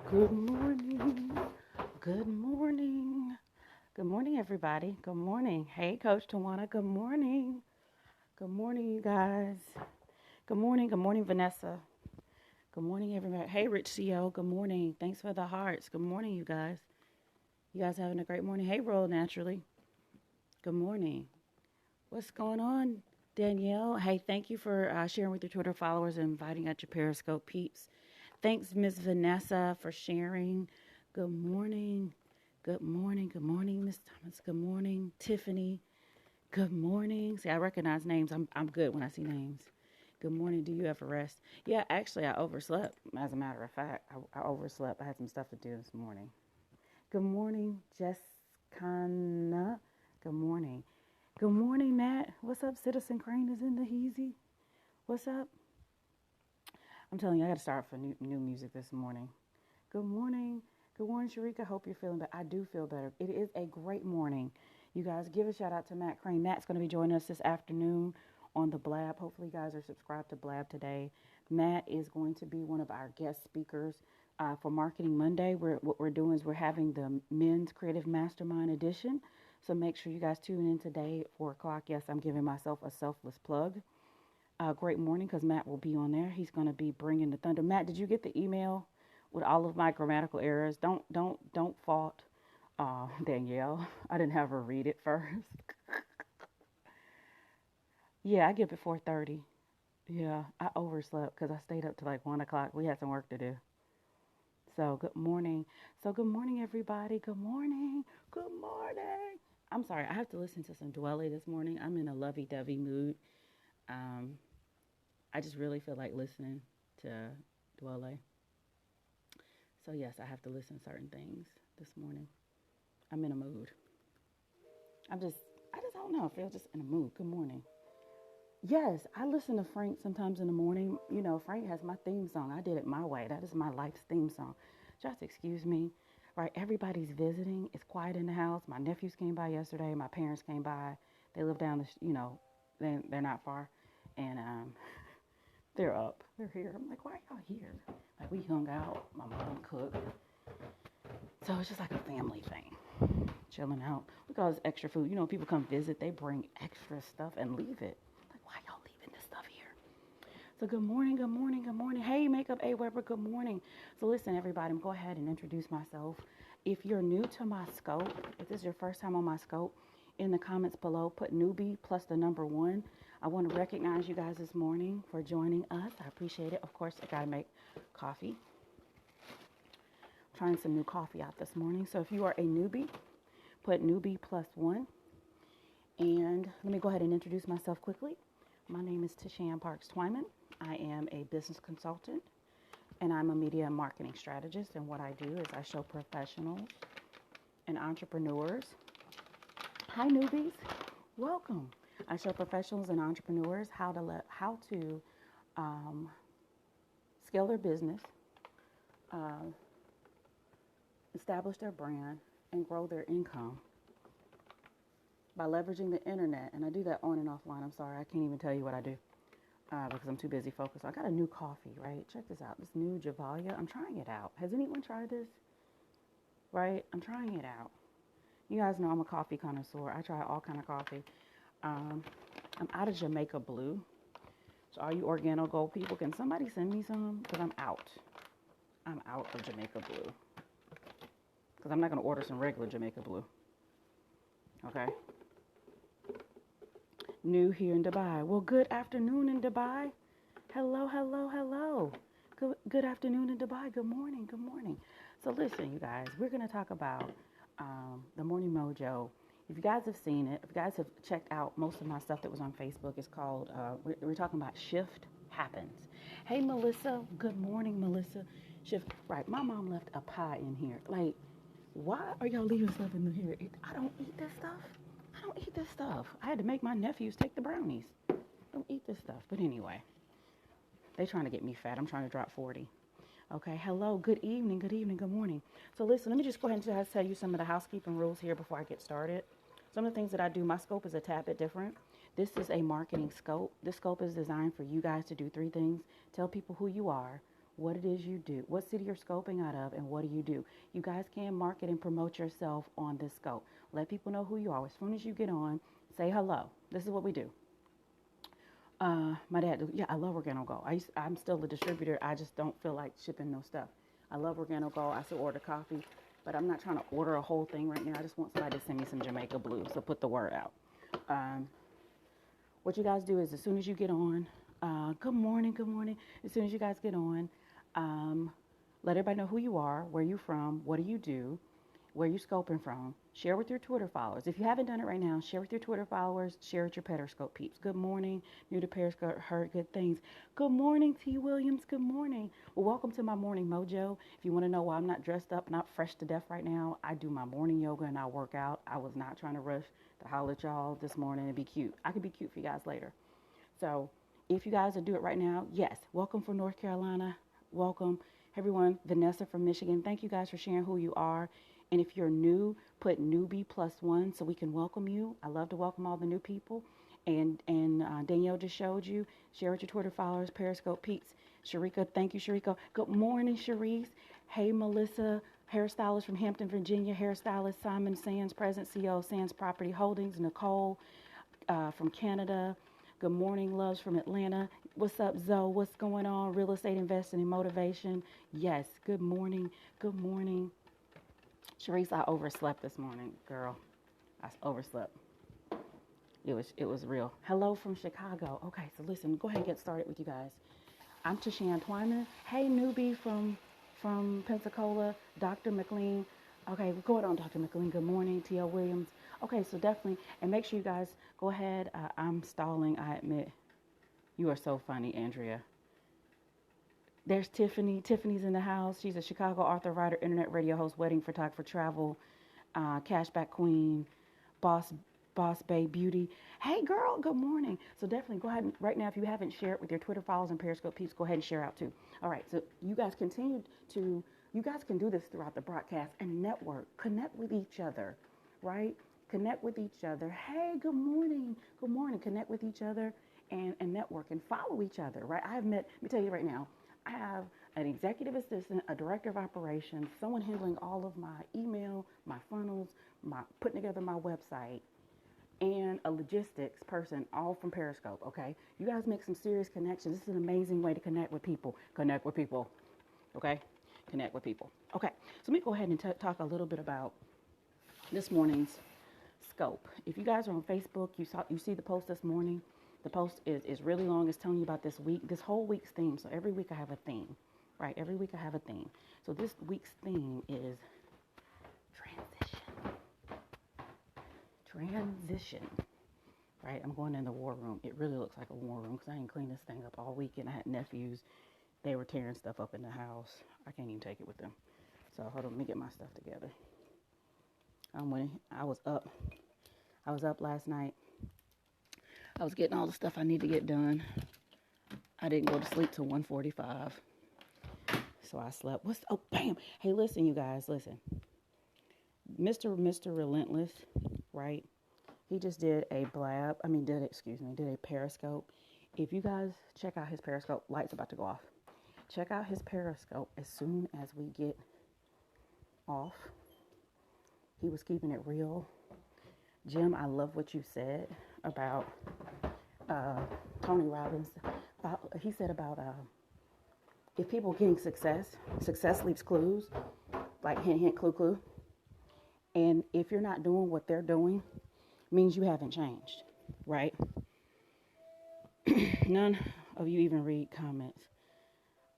Good morning. Good morning. Good morning, everybody. Good morning. Hey, Coach Tawana. Good morning. Good morning, you guys. Good morning. Good morning, Vanessa. Good morning, everybody. Hey, Rich CO. Good morning. Thanks for the hearts. Good morning, you guys. You guys having a great morning. Hey, Roll Naturally. Good morning. What's going on, Danielle? Hey, thank you for sharing with your Twitter followers and inviting out your Periscope peeps. Thanks, Miss Vanessa, for sharing. Good morning. Good morning. Good morning, Miss Thomas. Good morning, Tiffany. Good morning. See, I recognize names. I'm good when I see names. Good morning. Do you ever rest? Yeah, actually, I overslept. As a matter of fact, I overslept. I had some stuff to do this morning. Good morning, Jessica. Good morning. Good morning, Matt. What's up? Citizen Crane is in the heezy. What's up? I'm telling you, I got to start for new music this morning. Good morning. Good morning, Sharika. Hope you're feeling better. I do feel better. It is a great morning. You guys, give a shout out to Matt Crane. Matt's going to be joining us this afternoon on the Blab. Hopefully, you guys are subscribed to Blab today. Matt is going to be one of our guest speakers for Marketing Monday. What we're doing is we're having the Men's Creative Mastermind edition. So make sure you guys tune in today at 4 o'clock. Yes, I'm giving myself a selfless plug. Great morning, because Matt will be on there. He's going to be bringing the thunder. Matt, did you get the email with all of my grammatical errors? Don't fault Danielle. I didn't have her read it first. Yeah, I get up at 4:30. Yeah, I overslept because I stayed up to like 1 o'clock. We had some work to do. So good morning. So good morning, everybody. Good morning. Good morning. I'm sorry. I have to listen to some Dwelly this morning. I'm in a lovey-dovey mood. Um, I just really feel like listening to Dwelly. So yes, I have to listen to certain things this morning. I'm in a mood. I'm just, I just don't know. I feel just in a mood. Good morning. Yes, I listen to Frank sometimes in the morning. You know, Frank has my theme song. I did it my way. That is my life's theme song. Just excuse me. Right, everybody's visiting. It's quiet in the house. My nephews came by yesterday. My parents came by. They live down they're not far. And they're up. They're here. I'm like, why are y'all here? Like, we hung out. My mom cooked. So it's just like a family thing. Chilling out. Look at all this extra food. You know, people come visit, they bring extra stuff and leave it. Like, why y'all leaving this stuff here? So good morning, good morning, good morning. Hey, Makeup A. Weber, good morning. So listen, everybody, I'm going to go ahead and introduce myself. If you're new to my scope, if this is your first time on my scope, in the comments below, put newbie plus the number 1. I want to recognize you guys this morning for joining us. I appreciate it. Of course, I got to make coffee. I'm trying some new coffee out this morning. So if you are a newbie, put newbie plus 1. And let me go ahead and introduce myself quickly. My name is Tishan Parks Twyman. I am a business consultant and I'm a media and marketing strategist. And what I do is I show professionals and entrepreneurs. Hi, newbies. Welcome. I show professionals and entrepreneurs how to scale their business, uh, establish their brand, and grow their income by leveraging the internet. And I do that on and offline. I'm sorry, I can't even tell you what I do because I'm too busy focused. I got a new coffee, right? Check this out. This new Javalia. I'm trying it out. Has anyone tried this? Right? I'm trying it out. You guys know I'm a coffee connoisseur. I try all kind of coffee. Um, I'm out of Jamaica Blue. So all you Organo Gold people, can somebody send me some? Because I'm out. I'm out of Jamaica Blue. Because I'm not going to order some regular Jamaica Blue. Okay? New here in Dubai. Well, good afternoon in Dubai. Hello, hello, hello. Good afternoon in Dubai. Good morning, good morning. So listen, you guys, we're going to talk about the Morning Mojo. If you guys have seen it, if you guys have checked out most of my stuff that was on Facebook, it's called, we're talking about Shift Happens. Hey, Melissa. Good morning, Melissa. Shift. Right, my mom left a pie in here. Like, why are y'all leaving stuff in here? I don't eat this stuff. I don't eat this stuff. I had to make my nephews take the brownies. I don't eat this stuff. But anyway, they trying to get me fat. I'm trying to drop 40. Okay, hello, good evening, good morning. So listen, let me just go ahead and tell you some of the housekeeping rules here before I get started. Some of the things that I do, my scope is a tad bit different. This is a marketing scope. This scope is designed for you guys to do 3 things. Tell people who you are, what it is you do, what city you're scoping out of, and what do you do. You guys can market and promote yourself on this scope. Let people know who you are. As soon as you get on, say hello. This is what we do. My dad, yeah, I love Organo Gold. I'm still a distributor. I just don't feel like shipping no stuff. I love Organo Gold. I still order coffee, but I'm not trying to order a whole thing right now. I just want somebody to send me some Jamaica Blue, so put the word out. What you guys do is as soon as you get on, good morning. As soon as you guys get on, let everybody know who you are, where you from, what do you do, where you scoping from. Share with your Twitter followers. If you haven't done it right now, share with your Twitter followers. Share with your Periscope peeps. Good morning. New to Periscope, heard good things. Good morning, T. Williams. Good morning. Well, welcome to my morning mojo. If you want to know why I'm not dressed up, not fresh to death right now, I do my morning yoga and I work out. I was not trying to rush to holler at y'all this morning and be cute. I could be cute for you guys later. So if you guys will do it right now, yes. Welcome from North Carolina. Welcome, everyone. Vanessa from Michigan. Thank you guys for sharing who you are. And if you're new, put newbie +1 so we can welcome you. I love to welcome all the new people. And Danielle just showed you. Share with your Twitter followers, Periscope peeps. Sharika, thank you, Sharika. Good morning, Sharice. Hey, Melissa, hairstylist from Hampton, Virginia. Hairstylist Simon Sands, President, CEO of Sands Property Holdings. Nicole from Canada. Good morning, loves from Atlanta. What's up, Zoe? What's going on? Real estate investing and motivation. Yes, good morning. Good morning. Sharice, I overslept this morning, girl. I overslept. It was real. Hello from Chicago. Okay, so listen, go ahead and get started with you guys. I'm Tashan Twyman. Hey, newbie from Pensacola, Dr. McLean. Okay, go ahead on, Dr. McLean. Good morning, T.L. Williams. Okay, so definitely, and make sure you guys go ahead. I'm stalling, I admit. You are so funny, Andrea. There's Tiffany. Tiffany's in the house. She's a Chicago author, writer, internet radio host, wedding photographer, travel, cashback queen, boss babe beauty. Hey, girl, good morning. So definitely go ahead and right now, if you haven't shared with your Twitter followers and Periscope peeps, go ahead and share out too. All right, so you guys can do this throughout the broadcast and network, connect with each other, right? Connect with each other. Hey, good morning. Good morning. Connect with each other and network and follow each other, right? Let me tell you right now, I have an executive assistant, a director of operations, someone handling all of my email, my funnels, my putting together my website, and a logistics person, all from Periscope, okay? You guys make some serious connections. This is an amazing way to connect with people. Connect with people, okay? Connect with people. Okay, so let me go ahead and talk a little bit about this morning's scope. If you guys are on Facebook, you see the post this morning. The post is really long. It's telling you about this whole week's theme. So every week I have a theme, right? Every week I have a theme. So this week's theme is transition, right? I'm going in the war room. It really looks like a war room because I didn't clean this thing up all weekend. I had nephews. They were tearing stuff up in the house. I can't even take it with them. So hold on, let me get my stuff together. I was up last night. I was getting all the stuff I need to get done. I didn't go to sleep till 1:45. So I slept. Bam. Hey, listen, you guys, listen. Mr. Relentless, right? He just did a Periscope. If you guys check out his Periscope, light's about to go off. Check out his Periscope as soon as we get off. He was keeping it real. Jim, I love what you said about Tony Robbins. He said about if people are getting success leaves clues, like hint, hint, clue, clue. And if you're not doing what they're doing, means you haven't changed, right? None of you even read comments.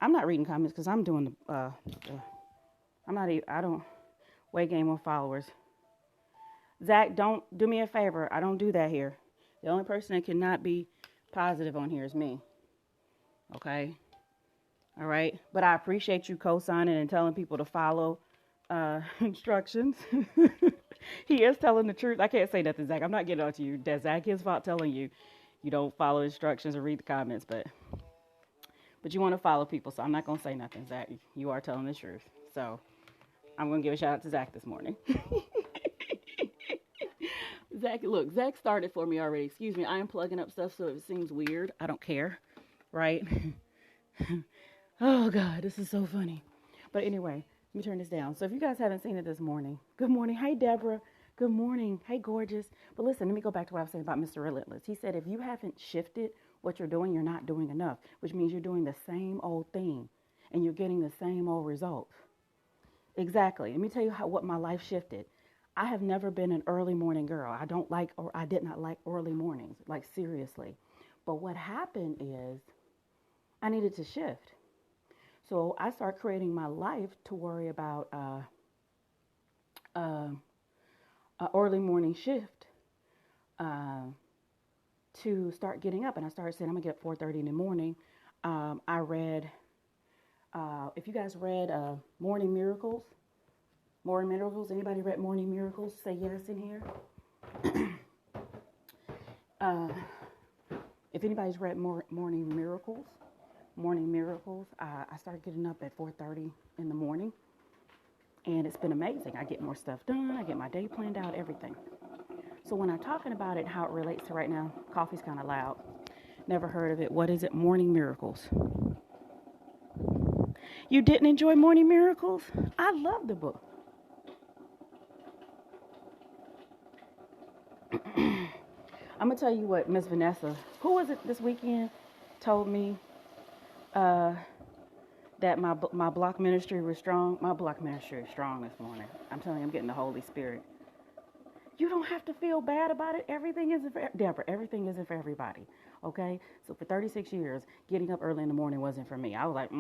I'm not reading comments because I'm doing I don't weight gain more followers. Zach, don't do me a favor. I don't do that here. The only person that cannot be positive on here is me. Okay? All right? But I appreciate you co-signing and telling people to follow instructions. He is telling the truth. I can't say nothing, Zach. I'm not getting on to you. That's Zach his fault telling you don't follow instructions or read the comments, but you want to follow people, so I'm not going to say nothing, Zach. You are telling the truth. So I'm going to give a shout out to Zach this morning. Zach started for me already. Excuse me, I am plugging up stuff, so if it seems weird, I don't care, right? Oh, God, this is so funny. But anyway, let me turn this down. So if you guys haven't seen it this morning, good morning. Hey, Deborah. Good morning. Hey, gorgeous. But listen, let me go back to what I was saying about Mr. Relentless. He said if you haven't shifted what you're doing, you're not doing enough, which means you're doing the same old thing and you're getting the same old results. Exactly. Let me tell you what my life shifted. I have never been an early morning girl. I don't like, or I did not like early mornings, like seriously. But what happened is I needed to shift. So I start creating my life to worry about uh, a early morning shift uh, to start getting up. And I started saying I'm gonna get up 4:30 in the morning. I read, if you guys read Morning Miracles, Anybody read Morning Miracles? Say yes in here. uh, if anybody's read Morning Miracles, I started getting up at 4:30 in the morning. And it's been amazing. I get more stuff done. I get my day planned out, everything. So when I'm talking about it, how it relates to right now, coffee's kind of loud. Never heard of it. What is it? Morning Miracles. You didn't enjoy Morning Miracles? I love the book. I'm going to tell you what Miss Vanessa, who was it this weekend, told me that my block ministry was strong. My block ministry is strong this morning. I'm telling you, I'm getting the Holy Spirit. You don't have to feel bad about it. Everything isn't for Deborah. Everything isn't for everybody. Okay? So for 36 years, getting up early in the morning wasn't for me. I was like,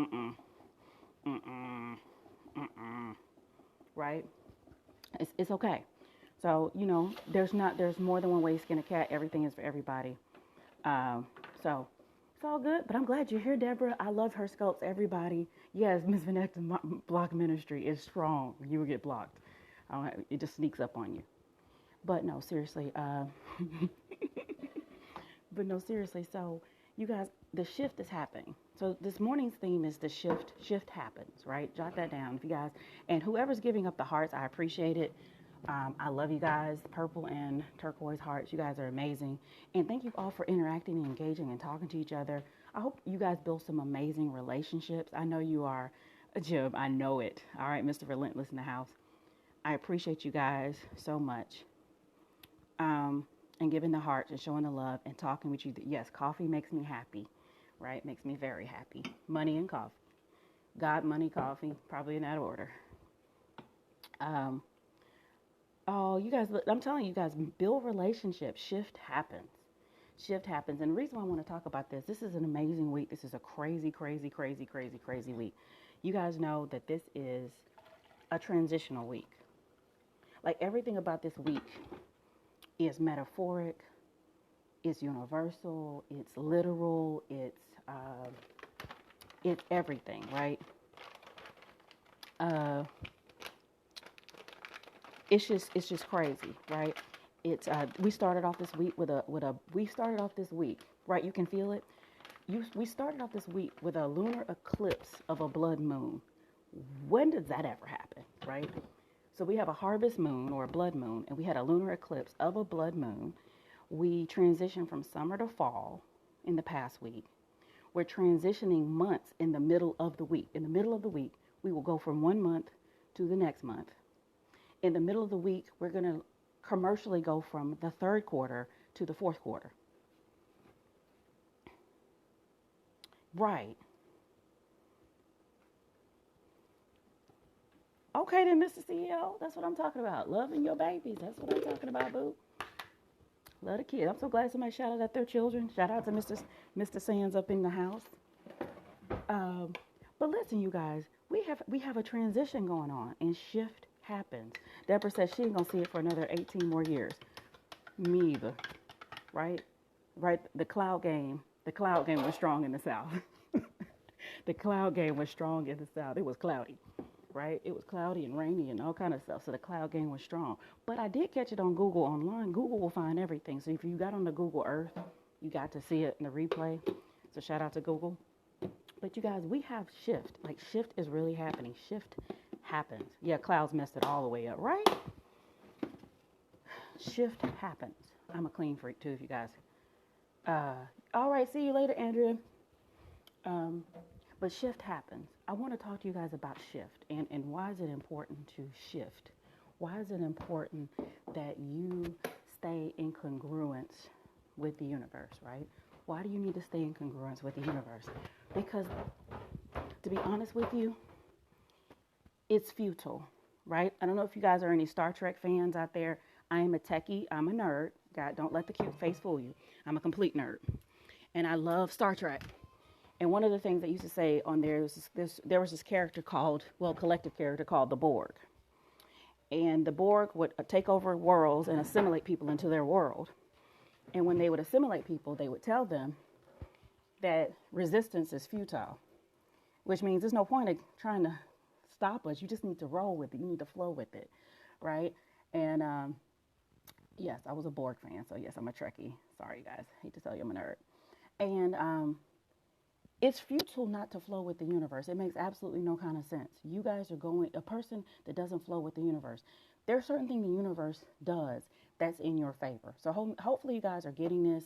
right? It's okay. So, there's more than one way to skin a cat. Everything is for everybody. So it's all good, but I'm glad you're here, Deborah. I love her sculpts, everybody. Yes, Miss Vanessa's block ministry is strong. You will get blocked. It just sneaks up on you. But no, seriously. So you guys, the shift is happening. So this morning's theme is the shift. Shift happens, right? Jot that down, if you guys. And whoever's giving up the hearts, I appreciate it. I love you guys, purple and turquoise hearts. You guys are amazing. And thank you all for interacting and engaging and talking to each other. I hope you guys build some amazing relationships. I know you are, Jib. I know it. All right, Mr. Relentless in the house. I appreciate you guys so much. And giving the hearts and showing the love and talking with you. Yes, coffee makes me happy, right? Makes me very happy. Money and coffee. God, money, coffee, probably in that order. Oh, you guys, I'm telling you guys, build relationships. Shift happens. Shift happens. And the reason why I want to talk about this is an amazing week. This is a crazy, crazy, crazy, crazy, crazy week. You guys know that this is a transitional week. Like everything about this week is metaphoric, it's universal, it's literal, it's everything, right? It's just crazy, right? It's we started off this week right? You can feel it. We started off this week with a lunar eclipse of a blood moon. When does that ever happen, right? So we have a harvest moon or a blood moon, and we had a lunar eclipse of a blood moon. We transitioned from summer to fall in the past week. We're transitioning months in the middle of the week. In the middle of the week, we will go from one month to the next month. In the middle of the week, we're going to commercially go from the third quarter to the fourth quarter. Right. Okay, then, Mr. CEO, that's what I'm talking about. Loving your babies. That's what I'm talking about, boo. Love the kids. I'm so glad somebody shouted at their children. Shout out to Mr. Sands up in the house. But listen, you guys, we have a transition going on, and shift happens. Deborah says she ain't gonna see it for another 18 more years. Me either. Right? Right? The cloud game was strong in the South. The cloud game was strong in the South. It was cloudy. Right? It was cloudy and rainy and all kind of stuff. So the cloud game was strong. But I did catch it on Google online. Google will find everything. So if you got on the Google Earth, you got to see it in the replay. So shout out to Google. But you guys, we have shift. Like shift is really happening. Shift happens. Yeah, clouds messed it all the way up, right? Shift happens. I'm a clean freak too, if you guys. All right, see you later, Andrea. But shift happens. I want to talk to you guys about shift and why is it important to shift? Why is it important that you stay in congruence with the universe, right? Why do you need to stay in congruence with the universe? Because, to be honest with you, it's futile, right? I don't know if you guys are any Star Trek fans out there. I am a techie. I'm a nerd. God, don't let the cute face fool you. I'm a complete nerd. And I love Star Trek. And one of the things they used to say on there was there was this character called, collective character called the Borg. And the Borg would take over worlds and assimilate people into their world. And when they would assimilate people, they would tell them that resistance is futile, which means there's no point in trying to stop us. You just need to roll with it. You need to flow with it, right? And yes, I was a Borg fan, so yes, I'm a Trekkie. Sorry, guys. Hate to tell you I'm a nerd. And it's futile not to flow with the universe. It makes absolutely no kind of sense. You guys are a person that doesn't flow with the universe. There are certain things the universe does that's in your favor. So hopefully you guys are getting this.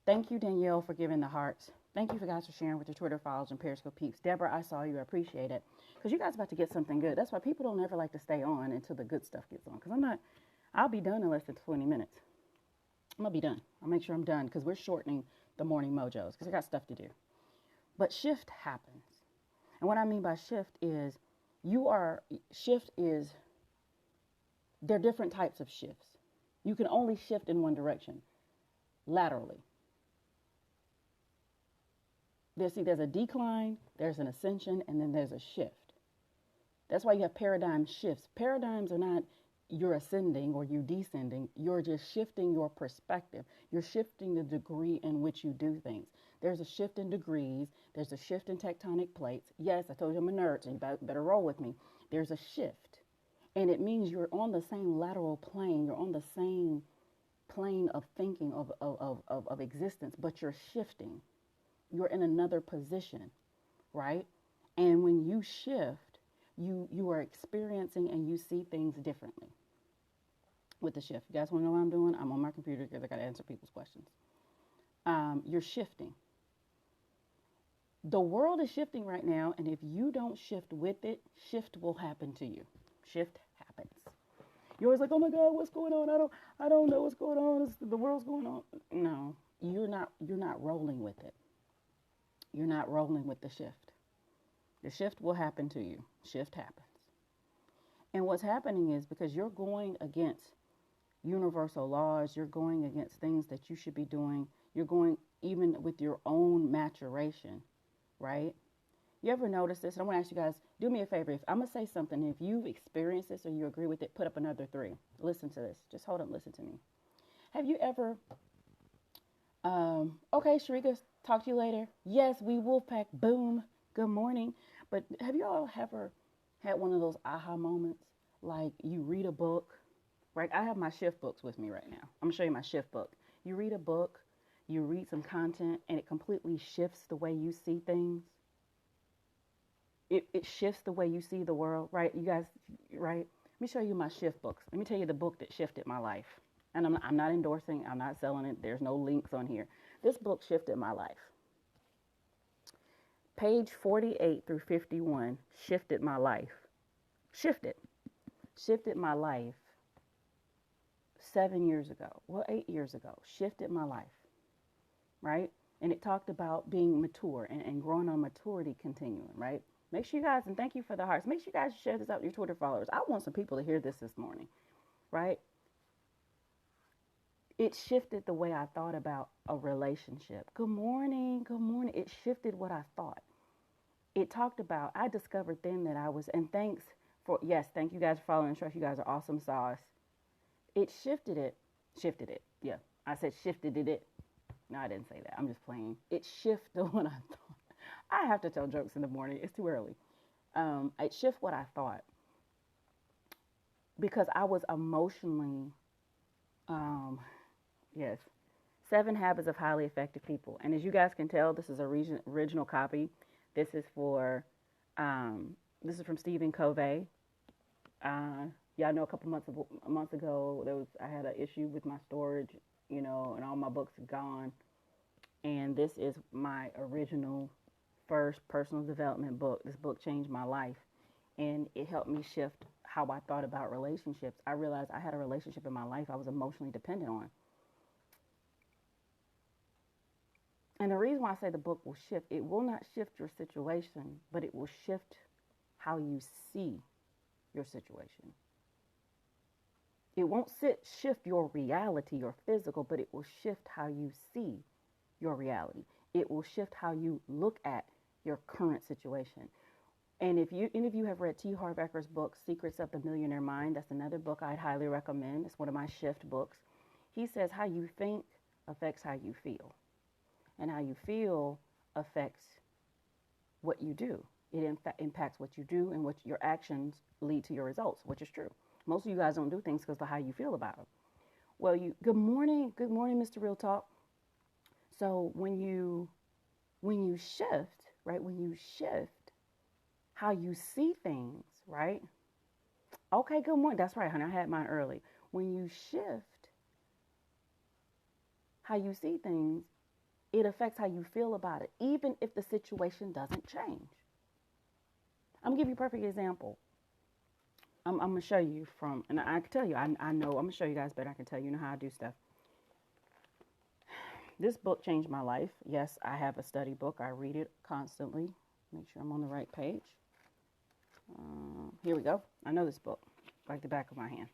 Thank you, Danielle, for giving the hearts. Thank you for guys for sharing with your Twitter followers and Periscope peeps. Deborah, I saw you. I appreciate it. Because you guys are about to get something good. That's why people don't ever like to stay on until the good stuff gets on. Because I'll be done in less than 20 minutes. I'm going to be done. I'll make sure I'm done because we're shortening the morning mojos because I got stuff to do. But shift happens. And what I mean by shift is there are different types of shifts. You can only shift in one direction, laterally. There's a decline, there's an ascension, and then there's a shift. That's why you have paradigm shifts. Paradigms are not you're ascending or you descending. You're just shifting your perspective. You're shifting the degree in which you do things. There's a shift in degrees. There's a shift in tectonic plates. Yes, I told you I'm a nerd, so you better roll with me. There's a shift. And it means you're on the same lateral plane. You're on the same plane of thinking, of existence, but you're shifting. You're in another position, right? And when you shift, you are experiencing and you see things differently with the shift. You guys want to know what I'm doing? I'm on my computer because I got to answer people's questions. You're shifting. The world is shifting right now, and if you don't shift with it, shift will happen to you. Shift happens. You're always like, oh my God, what's going on? I don't know what's going on. The world's going on. No, you're not rolling with it. You're not rolling with the shift. The shift will happen to you. Shift happens. And what's happening is because you're going against universal laws, you're going against things that you should be doing, you're going even with your own maturation, right? You ever notice this? And I want to ask you guys, do me a favor. If I'm going to say something, if you've experienced this or you agree with it, put up another 3. Listen to this. Just hold up, listen to me. Have you ever, okay, Sharika, talk to you later. Yes, we Wolfpack, boom, good morning. But have you all ever had one of those aha moments? Like you read a book, right? I have my shift books with me right now. I'm going to show you my shift book. You read a book, you read some content, and it completely shifts the way you see things. It shifts the way you see the world, right? You guys, right? Let me show you my shift books. Let me tell you the book that shifted my life. And I'm not endorsing, I'm not selling it. There's no links on here. This book shifted my life. Page 48 through 51 shifted my life. Shifted my life 7 years ago. Well, 8 years ago. Shifted my life, right? And it talked about being mature and growing on maturity continuum, right? Make sure you guys, and thank you for the hearts, make sure you guys share this out with your Twitter followers. I want some people to hear this morning, right? It shifted the way I thought about a relationship. Good morning, good morning. It shifted what I thought. It talked about, I discovered then that I was, and thank you guys for following instructions. You guys are awesome sauce. It shifted it. Yeah, I said shifted it. No, I didn't say that. I'm just playing. It shifted what I thought. I have to tell jokes in the morning. It's too early. It shifted what I thought because I was emotionally, yes, 7 Habits of Highly Effective People. And as you guys can tell, this is a original copy. This is from Stephen Covey. Y'all know a month ago, I had an issue with my storage, and all my books are gone. And this is my original first personal development book. This book changed my life, and it helped me shift how I thought about relationships. I realized I had a relationship in my life I was emotionally dependent on. And the reason why I say the book will shift, it will not shift your situation, but it will shift how you see your situation. It won't shift your reality, your physical, but it will shift how you see your reality. It will shift how you look at your current situation. And if any of you have read T. Harv Eker's book, Secrets of the Millionaire Mind, that's another book I'd highly recommend. It's one of my shift books. He says how you think affects how you feel. And how you feel affects what you do. It impacts what you do, and what your actions lead to your results, which is true. Most of you guys don't do things because of how you feel about them. Well, good morning, Mr. Real Talk. So when you shift, right? When you shift how you see things, right? Okay, good morning. That's right, honey. I had mine early. When you shift how you see things, it affects how you feel about it, even if the situation doesn't change. I'm going to give you a perfect example. I'm going to show you and I can tell you, I know, I'm going to show you guys better. I can tell you how I do stuff. This book changed my life. Yes, I have a study book. I read it constantly. Make sure I'm on the right page. Here we go. I know this book like the back of my hand.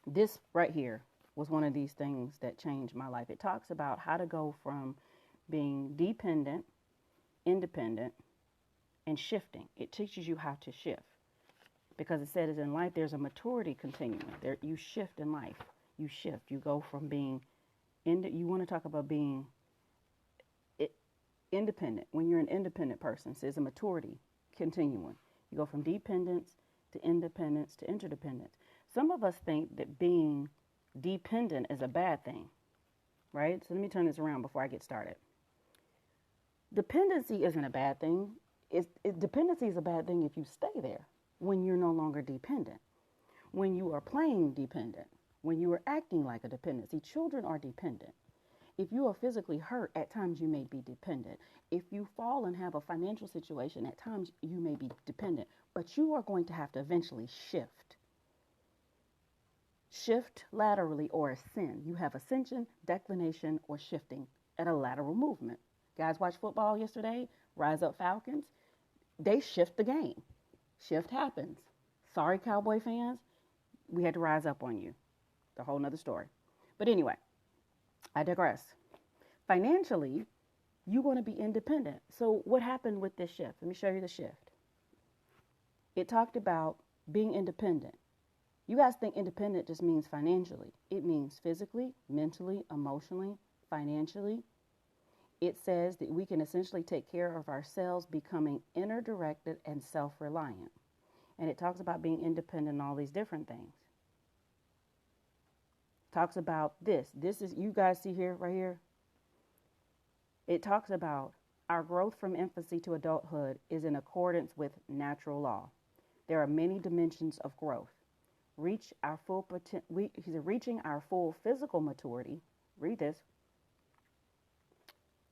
This right here was one of these things that changed my life. It talks about how to go from being dependent, independent, and shifting. It teaches you how to shift, because it says in life there's a maturity continuum. There, you shift in life. You shift. You go from being you want to talk about being independent. When you're an independent person, there's a maturity continuum. You go from dependence to independence to interdependence. Some of us think that being dependent is a bad thing, right? So let me turn this around before I get started. Dependency isn't a bad thing. Dependency is a bad thing if you stay there when you're no longer dependent. When you are playing dependent, when you are acting like a dependency. Children are dependent. If you are physically hurt, at times you may be dependent. If you fall and have a financial situation, at times you may be dependent. But you are going to have to eventually shift. Shift laterally or ascend. You have ascension, declination, or shifting at a lateral movement. Guys watch football yesterday, Rise Up Falcons. They shift the game. Shift happens. Sorry, Cowboy fans, we had to rise up on you. A whole nother story. But anyway, I digress. Financially, you want to be independent. So what happened with this shift? Let me show you the shift. It talked about being independent. You guys think independent just means financially. It means physically, mentally, emotionally, financially. It says that we can essentially take care of ourselves, becoming inner directed and self-reliant. And it talks about being independent in all these different things. Talks about this. This is, you guys see here, right here. It talks about our growth from infancy to adulthood is in accordance with natural law. There are many dimensions of growth. Reaching our full physical maturity, read this,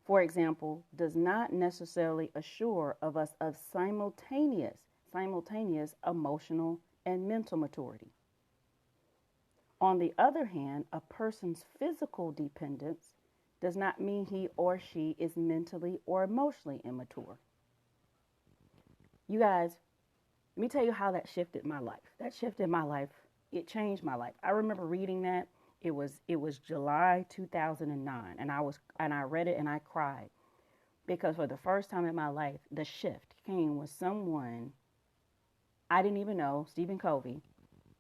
for example, does not necessarily assure of us of simultaneous emotional and mental maturity. On the other hand, a person's physical dependence does not mean he or she is mentally or emotionally immature. You guys, let me tell you how that shifted my life. That shifted my life. It changed my life. I remember reading that. It was July 2009, and I read it and I cried, because for the first time in my life, the shift came with someone I didn't even know, Stephen Covey,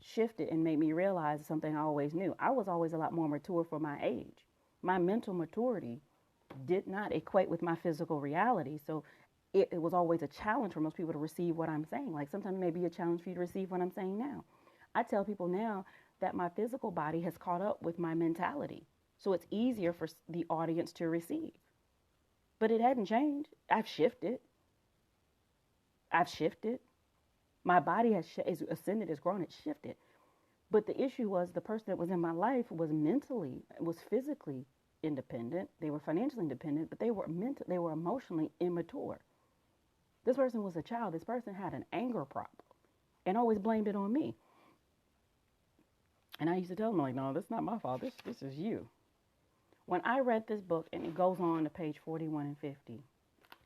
shifted and made me realize something I always knew. I was always a lot more mature for my age. My mental maturity did not equate with my physical reality. So it was always a challenge for most people to receive what I'm saying. Like sometimes it may be a challenge for you to receive what I'm saying now. I tell people now that my physical body has caught up with my mentality. So it's easier for the audience to receive. But it hadn't changed. I've shifted. My body has ascended, has grown, it's shifted. But the issue was the person that was in my life was mentally, was physically independent. They were financially independent, but they were emotionally immature. This person was a child. This person had an anger problem and always blamed it on me. And I used to tell them, like, no, that's not my fault. This is you. When I read this book, and it goes on to page 41 and 50,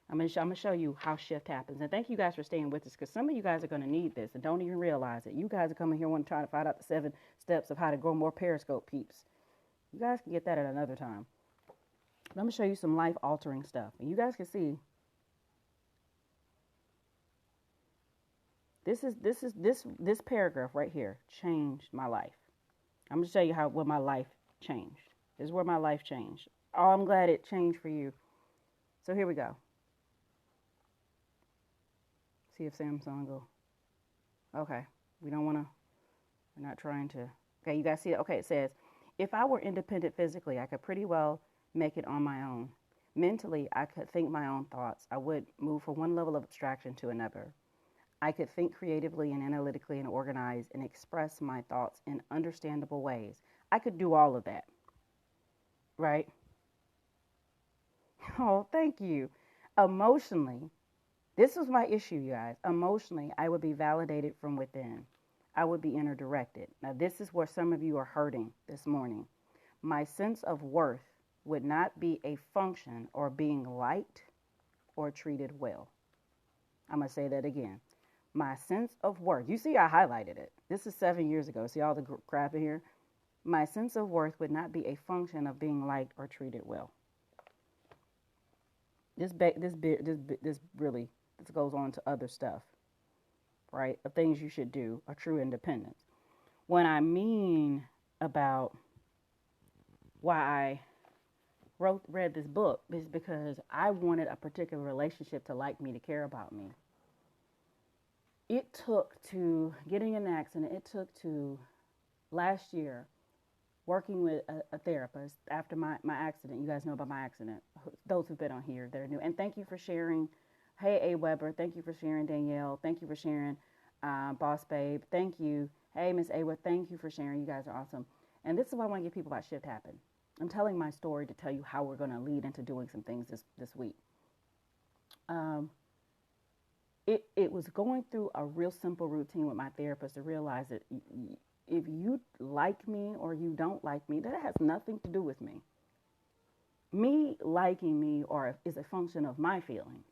I'm going to show you how shift happens. And thank you guys for staying with us, because some of you guys are going to need this and don't even realize it. You guys are coming here wanting to try to find out the 7 steps of how to grow more Periscope peeps. You guys can get that at another time. But I'm going to show you some life-altering stuff. And you guys can see, this paragraph right here changed my life. I'm going to show you what my life changed. This is where my life changed. Oh, I'm glad it changed for you. So here we go. See if Samsung will. Okay. We're not trying to. Okay, you guys see it? Okay, it says, if I were independent physically, I could pretty well make it on my own. Mentally, I could think my own thoughts. I would move from one level of abstraction to another. I could think creatively and analytically and organize and express my thoughts in understandable ways. I could do all of that. Right? Oh, thank you. Emotionally, this was my issue, you guys. Emotionally, I would be validated from within. I would be inner directed. Now, this is where some of you are hurting this morning. My sense of worth would not be a function or being liked or treated well. I'm going to say that again. My sense of worth. You see, I highlighted it. This is 7 years ago. See all the crap in here? My sense of worth would not be a function of being liked or treated well. This goes on to other stuff, right? Of things you should do, a true independence. When I mean about why I read this book is because I wanted a particular relationship to like me, to care about me. It took to getting in an accident. It took to last year working with a therapist after my accident. You guys know about my accident. Those who've been on here that are new. And thank you for sharing. Hey, A. Weber. Thank you for sharing, Danielle. Thank you for sharing, Boss Babe. Thank you. Hey, Miss Awa. Thank you for sharing. You guys are awesome. And this is why I want to get people about Shift Happen. I'm telling my story to tell you how we're going to lead into doing some things this week. It was going through a real simple routine with my therapist to realize that if you like me or you don't like me, that has nothing to do with me. Me liking me is a function of my feelings.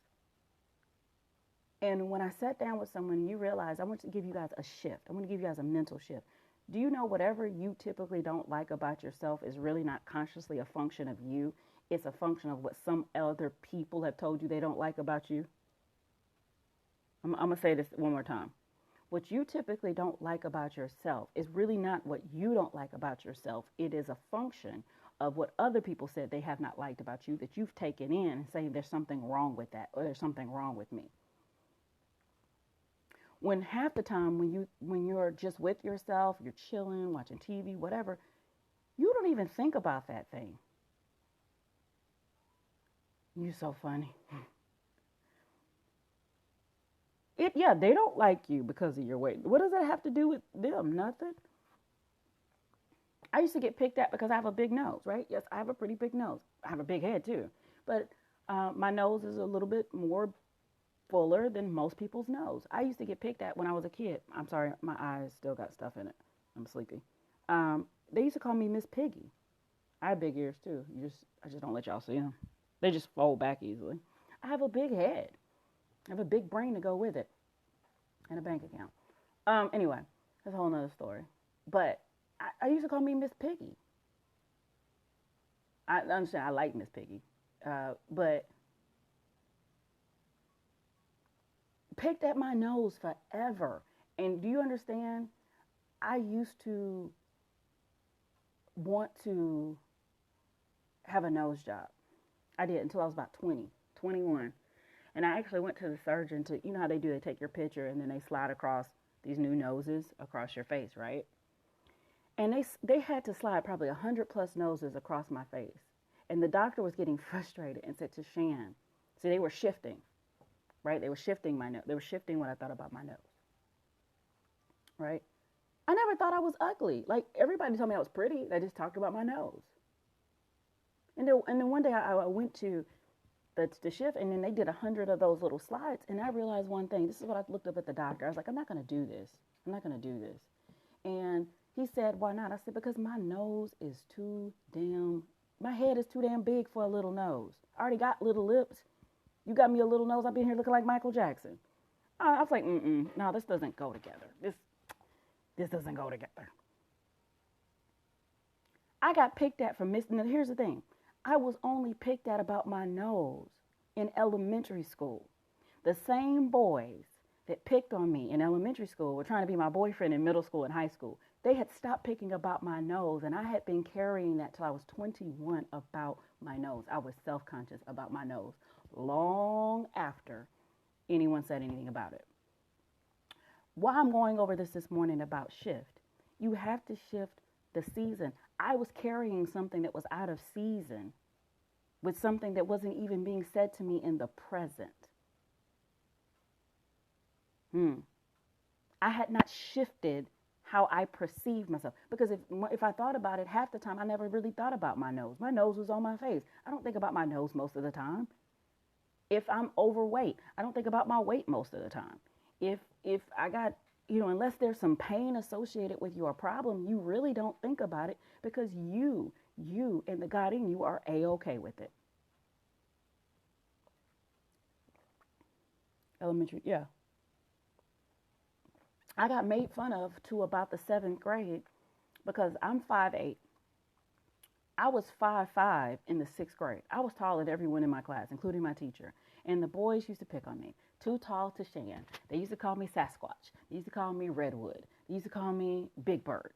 And when I sat down with someone, you realize I want to give you guys a shift. I want to give you guys a mental shift. Do you know whatever you typically don't like about yourself is really not consciously a function of you? It's a function of what some other people have told you they don't like about you. I'm going to say this one more time. What you typically don't like about yourself is really not what you don't like about yourself. It is a function of what other people said they have not liked about you that you've taken in and say there's something wrong with that, or there's something wrong with me. When half the time when you're just with yourself, you're chilling, watching TV, whatever, you don't even think about that thing. You're so funny. They don't like you because of your weight. What does that have to do with them? Nothing. I used to get picked at because I have a big nose, right? Yes, I have a pretty big nose. I have a big head too. But my nose is a little bit more fuller than most people's nose. I used to get picked at when I was a kid. I'm sorry, my eyes still got stuff in it. I'm sleepy. They used to call me Miss Piggy. I have big ears too. I just don't let y'all see them. They just fold back easily. I have a big head. I have a big brain to go with it. And a bank account. Anyway, that's a whole nother story. But I used to call me Miss Piggy. I understand I like Miss Piggy. But picked at my nose forever. And do you understand? I used to want to have a nose job. I did until I was about 20, 21. And I actually went to the surgeon to, you know how they do, they take your picture and then they slide across these new noses across your face, right? And they had to slide probably 100 plus noses across my face. And the doctor was getting frustrated and said to Shan, see, they were shifting, right? They were shifting my nose. They were shifting what I thought about my nose, right? I never thought I was ugly. Like, everybody told me I was pretty. They just talked about my nose. And then one day I went to the shift, and then they did 100 of those little slides, and I realized one thing. This is what I looked up at the doctor. I was like, I'm not going to do this. I'm not going to do this. And he said, why not? I said, because my nose is my head is too damn big for a little nose. I already got little lips. You got me a little nose. I've been here looking like Michael Jackson. I was like, no, this doesn't go together. This doesn't go together. I got picked at for missing. Now, here's the thing. I was only picked at about my nose in elementary school. The same boys that picked on me in elementary school were trying to be my boyfriend in middle school and high school. They had stopped picking about my nose, and I had been carrying that till I was 21 about my nose. I was self-conscious about my nose long after anyone said anything about it. Why I'm going over this morning about shift. You have to shift the season. I was carrying something that was out of season with something that wasn't even being said to me in the present. I had not shifted how I perceived myself. Because if I thought about it, half the time I never really thought about my nose. My nose was on my face. I don't think about my nose most of the time. If I'm overweight, I don't think about my weight most of the time. If I got, unless there's some pain associated with your problem, you really don't think about it because you and the God in you are A-okay with it. Elementary, yeah. I got made fun of to about the 7th grade because I'm 5'8". I was 5'5" in the 6th grade. I was taller than everyone in my class, including my teacher. And the boys used to pick on me. Too tall to stand. They used to call me Sasquatch. They used to call me Redwood. They used to call me Big Bird.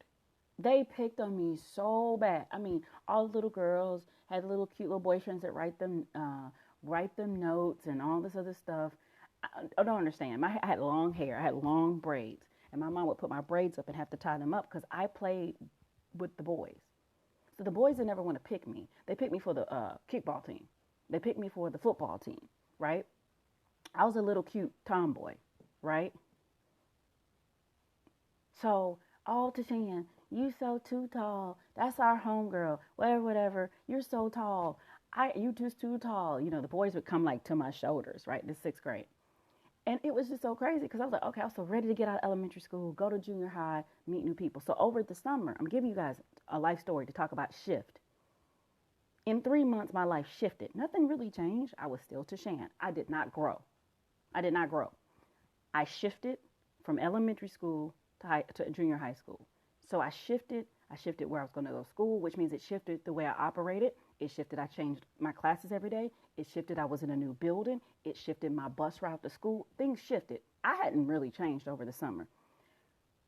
They picked on me so bad. I mean, all the little girls had little cute little boyfriends that write them notes and all this other stuff. I don't understand. I had long hair. I had long braids. And my mom would put my braids up and have to tie them up because I played with the boys. So the boys didn't ever want to pick me. They picked me for the kickball team. They picked me for the football team, right? I was a little cute tomboy, right? So, all to Shan, you so too tall. That's our homegirl. Whatever. You're so tall. You just too tall. The boys would come like to my shoulders, right? In the 6th grade. And it was just so crazy because I was like, okay, I was so ready to get out of elementary school, go to junior high, meet new people. So over the summer, I'm giving you guys a life story to talk about shift. In 3 months, my life shifted. Nothing really changed. I was still Tashan. I did not grow. I shifted from elementary school to junior high school. So I shifted where I was going to go to school, which means it shifted the way I operated. It shifted. I changed my classes every day. It shifted. I was in a new building. It shifted my bus route to school. Things shifted. I hadn't really changed over the summer.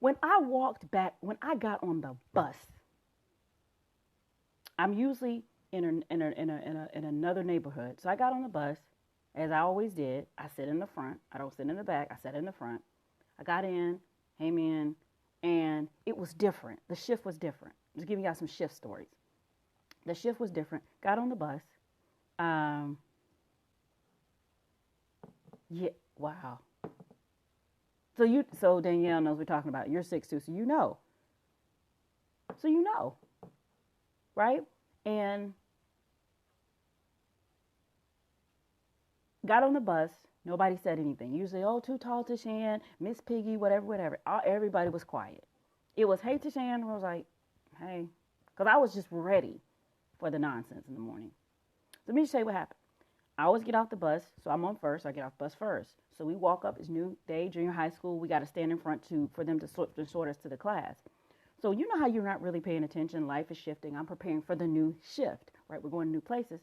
When I got on the bus, I'm usually in another neighborhood. So I got on the bus, as I always did. I sit in the front. I don't sit in the back. I sat in the front. I got in, came in, and it was different. The shift was different. Just giving you guys some shift stories. The shift was different. Got on the bus. Yeah, wow. So Danielle knows we're talking about. You're 6'2", so you know. Right? And got on the bus. Nobody said anything. Usually, too tall to Shan, Miss Piggy, whatever. Everybody was quiet. It was, hey, Tashan. I was like, hey. Because I was just ready for the nonsense in the morning. So let me just tell you what happened. I always get off the bus, so I'm on first. I get off the bus first. So we walk up. It's new day, junior high school. We got to stand in front for them to sort us to the class. So you know how you're not really paying attention. Life is shifting. I'm preparing for the new shift, right? We're going to new places.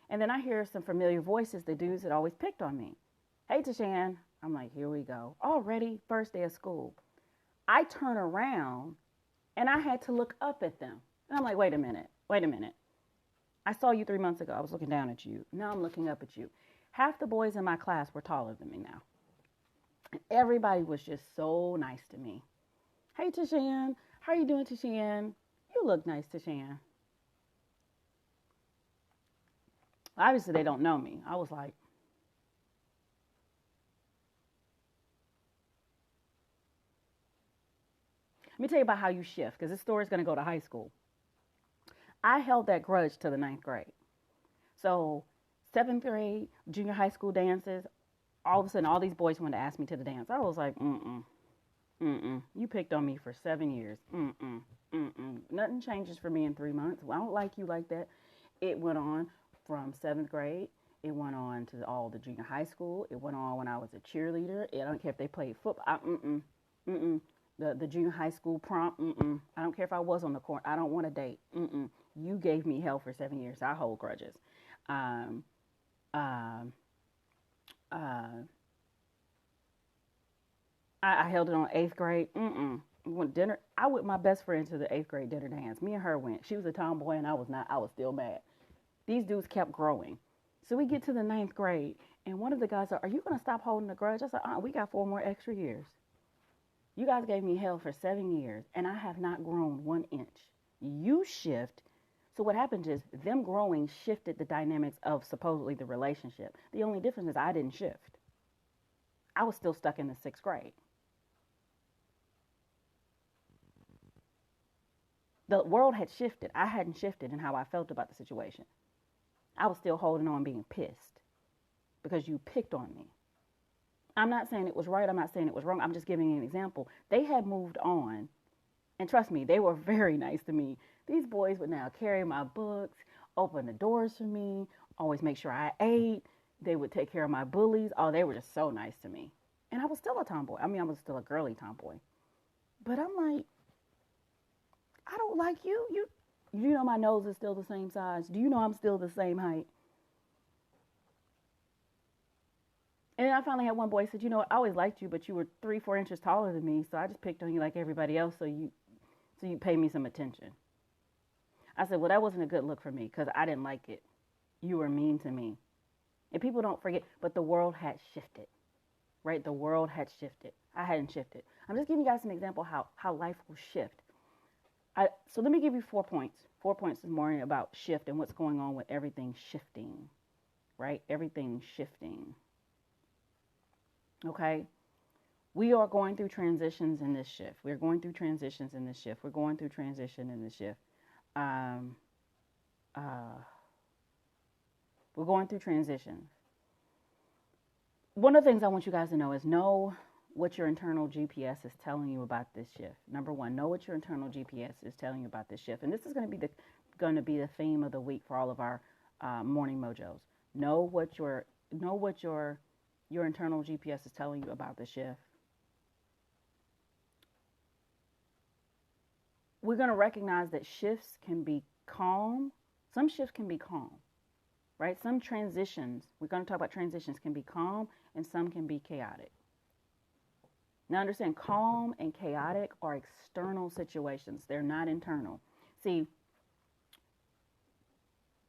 And then I hear some familiar voices, the dudes that always picked on me. Hey, Tashan. I'm like, here we go. Already first day of school. I turn around, and I had to look up at them. And I'm like, wait a minute. I saw you 3 months ago. I was looking down at you. Now I'm looking up at you. Half the boys in my class were taller than me now. And everybody was just so nice to me. Hey, Tashan. How are you doing, Tashan? You look nice, Tashan. Obviously, they don't know me. I was like, let me tell you about how you shift, because this story is going to go to high school. I held that grudge to the 9th grade. So 7th grade, junior high school dances, all of a sudden all these boys wanted to ask me to the dance. I was like, you picked on me for 7 years. Nothing changes for me in 3 months. Well, I don't like you like that. It went on from 7th grade. It went on to all the junior high school. It went on when I was a cheerleader. I don't care if they played football. The junior high school prom. I don't care if I was on the court. I don't want to date. You gave me hell for 7 years. I hold grudges. Um, um, uh, I held it on 8th grade. Went dinner. I went with my best friend to the 8th grade dinner dance. Me and her went. She was a tomboy and I was not. I was still mad. These dudes kept growing. So we get to the 9th grade and one of the guys said, "Are you going to stop holding a grudge?" I said, "We got 4 more extra years. You guys gave me hell for 7 years and I have not grown 1 inch. You shift." So what happened is them growing shifted the dynamics of supposedly the relationship. The only difference is I didn't shift. I was still stuck in the 6th grade. The world had shifted. I hadn't shifted in how I felt about the situation. I was still holding on being pissed because you picked on me. I'm not saying it was right. I'm not saying it was wrong. I'm just giving you an example. They had moved on. And trust me, they were very nice to me. These boys would now carry my books, open the doors for me, always make sure I ate. They would take care of my bullies. Oh, they were just so nice to me. And I was still a tomboy. I mean, I was still a girly tomboy. But I'm like, I don't like you. You know my nose is still the same size. Do you know I'm still the same height? And then I finally had one boy said, "You know what? I always liked you, but you were 3, 4 inches taller than me, so I just picked on you like everybody else, so you pay me some attention." I said, "Well, that wasn't a good look for me because I didn't like it. You were mean to me." And people don't forget, but the world had shifted, right? The world had shifted. I hadn't shifted. I'm just giving you guys an example how life will shift. So let me give you 4 points. 4 points this morning about shift and what's going on with everything shifting, right? Everything shifting. Okay? We are going through transitions in this shift. We're going through transitions in this shift. We're going through transition in this shift. We're going through transitions. One of the things I want you guys to know what your internal GPS is telling you about this shift. Number one, know what your internal GPS is telling you about this shift. And this is going to be the theme of the week for all of our morning mojos. Know what your internal GPS is telling you about the shift. We're going to recognize that shifts can be calm. Some shifts can be calm, right? Some transitions, we're going to talk about transitions, can be calm and some can be chaotic. Now understand, calm and chaotic are external situations. They're not internal. See,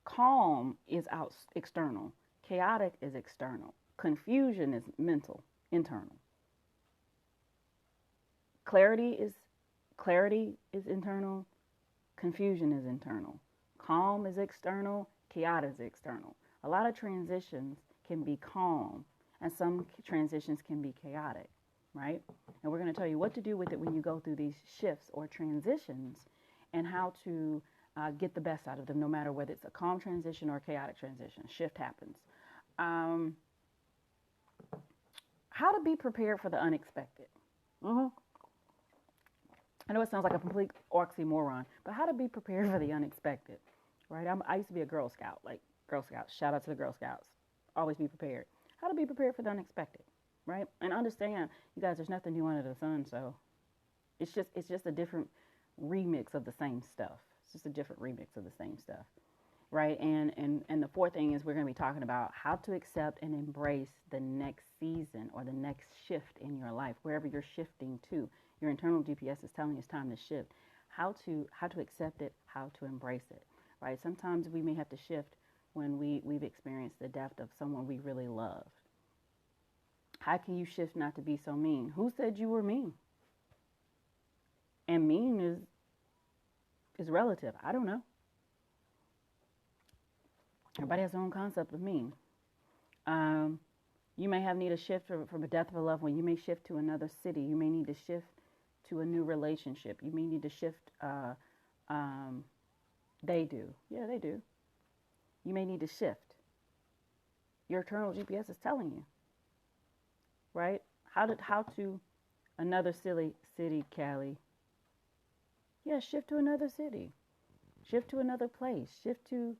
calm is external. Chaotic is external. Confusion is mental, internal. Clarity is internal. Confusion is internal. Calm is external. Chaotic is external. A lot of transitions can be calm and some transitions can be chaotic, right? And we're going to tell you what to do with it when you go through these shifts or transitions and how to get the best out of them, no matter whether it's a calm transition or a chaotic transition. Shift happens. How to be prepared for the unexpected. I know it sounds like a complete oxymoron, but how to be prepared for the unexpected, right? I used to be a Girl Scout, like Girl Scouts. Shout out to the Girl Scouts. Always be prepared. How to be prepared for the unexpected, right? And understand, you guys, there's nothing new under the sun, so it's just a different remix of the same stuff. It's just a different remix of the same stuff, right? And the fourth thing is we're going to be talking about how to accept and embrace the next season or the next shift in your life, wherever you're shifting to. Your internal GPS is telling you it's time to shift. How to accept it, how to embrace it, right? Sometimes we may have to shift when we've experienced the death of someone we really loved. How can you shift not to be so mean? Who said you were mean? And mean is relative. I don't know. Everybody has their own concept of mean. You may need a shift from a death of a loved one. You may shift to another city. You may need to shift to a new relationship. You may need to shift. They do. Yeah, they do. You may need to shift. Your internal GPS is telling you, right? How to another silly city, Cali. Yeah, shift to another city. Shift to another place. Shift to